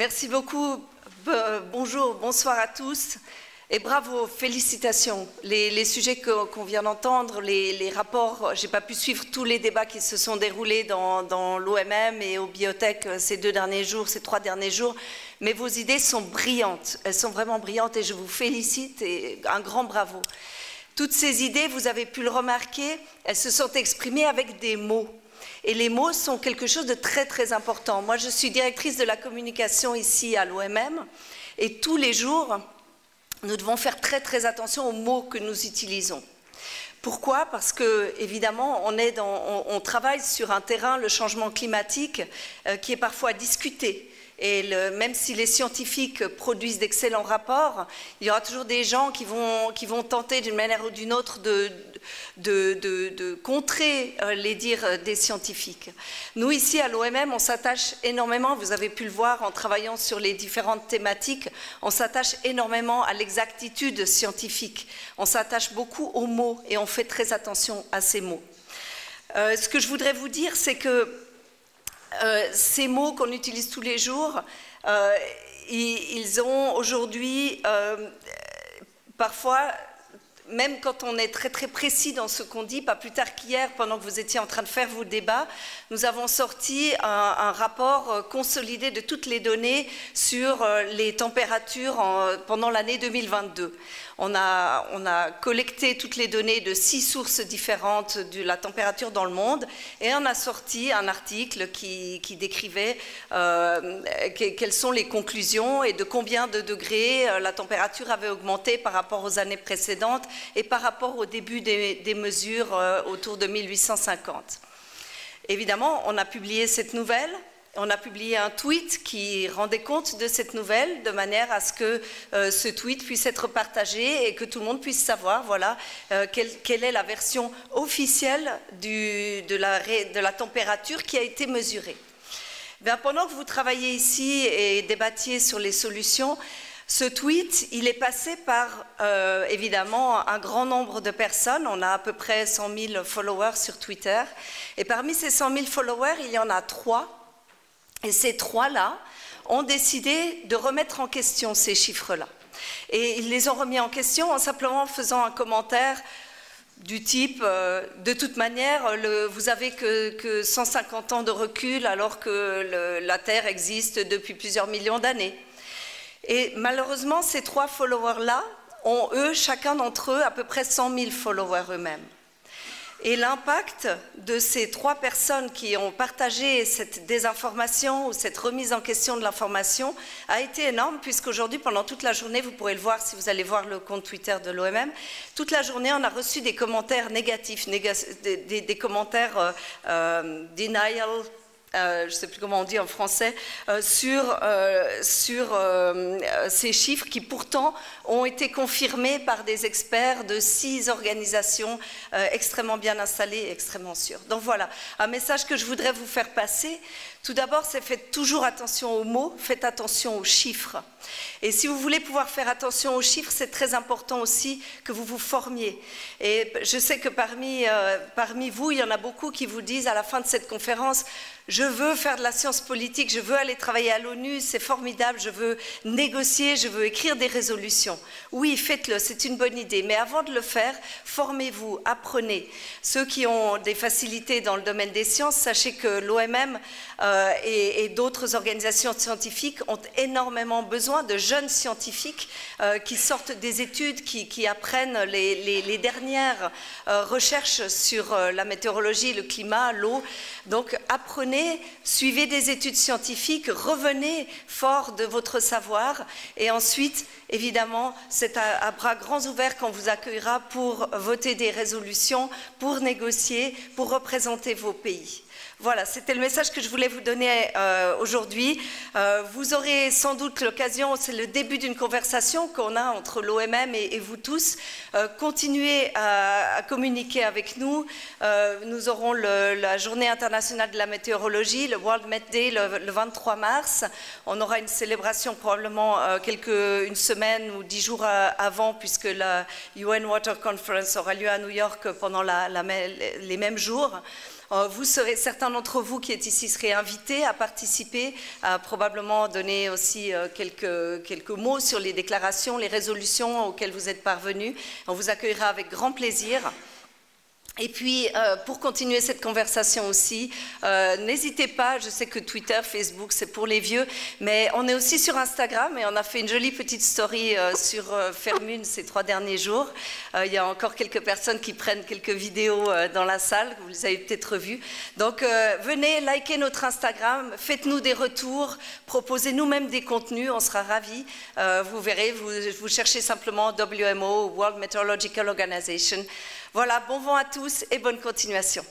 Merci beaucoup. Bonjour, bonsoir à tous. Et bravo, félicitations. Les sujets qu'on vient d'entendre, les rapports, je n'ai pas pu suivre tous les débats qui se sont déroulés dans l'OMM et au Biotech ces 3 derniers jours, mais vos idées sont brillantes. Elles sont vraiment brillantes et je vous félicite et un grand bravo. Toutes ces idées, vous avez pu le remarquer, elles se sont exprimées avec des mots. Et les mots sont quelque chose de très très important. Moi, je suis directrice de la communication ici à l'OMM et tous les jours, nous devons faire très très attention aux mots que nous utilisons. Pourquoi? Parce que, évidemment, on travaille sur un terrain, le changement climatique, qui est parfois discuté. Et même si les scientifiques produisent d'excellents rapports, il y aura toujours des gens qui vont tenter d'une manière ou d'une autre de contrer les dires des scientifiques. Nous, ici à l'OMM, on s'attache énormément, vous avez pu le voir en travaillant sur les différentes thématiques, on s'attache énormément à l'exactitude scientifique. On s'attache beaucoup aux mots et on fait très attention à ces mots. Ce que je voudrais vous dire, c'est que ces mots qu'on utilise tous les jours, ils ont aujourd'hui, parfois, même quand on est très très précis dans ce qu'on dit, pas plus tard qu'hier, pendant que vous étiez en train de faire vos débats, nous avons sorti un rapport consolidé de toutes les données sur les températures pendant l'année 2022. On a collecté toutes les données de 6 sources différentes de la température dans le monde et on a sorti un article qui décrivait quelles sont les conclusions et de combien de degrés la température avait augmenté par rapport aux années précédentes et par rapport au début des mesures autour de 1850. Évidemment, on a publié cette nouvelle. On a publié un tweet qui rendait compte de cette nouvelle de manière à ce que ce tweet puisse être partagé et que tout le monde puisse savoir voilà, quelle est la version officielle de la température qui a été mesurée. Bien, pendant que vous travaillez ici et débattiez sur les solutions, ce tweet, il est passé par, évidemment, un grand nombre de personnes. On a à peu près 100 000 followers sur Twitter. Et parmi ces 100 000 followers, il y en a 3. Et ces 3-là ont décidé de remettre en question ces chiffres-là. Et ils les ont remis en question en simplement faisant un commentaire du type de toute manière, vous avez que 150 ans de recul alors que la Terre existe depuis plusieurs millions d'années. Et malheureusement, ces 3 followers-là ont, eux, chacun d'entre eux, à peu près 100 000 followers eux-mêmes. Et l'impact de ces 3 personnes qui ont partagé cette désinformation ou cette remise en question de l'information a été énorme, puisqu'aujourd'hui, pendant toute la journée, vous pourrez le voir si vous allez voir le compte Twitter de l'OMM, toute la journée, on a reçu des commentaires négatifs, des commentaires denial, je ne sais plus comment on dit en français, sur ces chiffres qui pourtant ont été confirmés par des experts de 6 organisations extrêmement bien installées et extrêmement sûres. Donc voilà, un message que je voudrais vous faire passer. Tout d'abord, c'est faites toujours attention aux mots, faites attention aux chiffres. Et si vous voulez pouvoir faire attention aux chiffres, c'est très important aussi que vous vous formiez. Et je sais que parmi vous, il y en a beaucoup qui vous disent à la fin de cette conférence « Je veux faire de la science politique, je veux aller travailler à l'ONU, c'est formidable, je veux négocier, je veux écrire des résolutions. » Oui, faites-le, c'est une bonne idée. Mais avant de le faire, formez-vous, apprenez. Ceux qui ont des facilités dans le domaine des sciences, sachez que l'OMM et d'autres organisations scientifiques ont énormément besoin de jeunes scientifiques qui sortent des études, qui apprennent les dernières recherches sur la météorologie, le climat, l'eau. Donc apprenez, suivez des études scientifiques, revenez fort de votre savoir et ensuite, évidemment, c'est à bras grands ouverts qu'on vous accueillera pour voter des résolutions, pour négocier, pour représenter vos pays. Voilà, c'était le message que je voulais vous donner aujourd'hui. Vous aurez sans doute l'occasion, c'est le début d'une conversation qu'on a entre l'OMM et vous tous. Continuez à communiquer avec nous. Nous aurons la Journée internationale de la météorologie, le World Met Day, le 23 mars. On aura une célébration probablement une semaine ou 10 jours avant, puisque la UN Water Conference aura lieu à New York pendant les mêmes jours. Vous serez, certains d'entre vous qui êtes ici seraient invités à participer, à probablement donner aussi quelques mots sur les déclarations, les résolutions auxquelles vous êtes parvenus. On vous accueillera avec grand plaisir. Et puis, pour continuer cette conversation aussi, n'hésitez pas, je sais que Twitter, Facebook, c'est pour les vieux, mais on est aussi sur Instagram et on a fait une jolie petite story sur Fermune ces 3 derniers jours. Il y a encore quelques personnes qui prennent quelques vidéos dans la salle, vous les avez peut-être vues. Donc, venez, likez notre Instagram, faites-nous des retours, proposez-nous même des contenus, on sera ravis. Vous verrez, vous cherchez simplement WMO, World Meteorological Organization. Voilà, bon vent à tous et bonne continuation.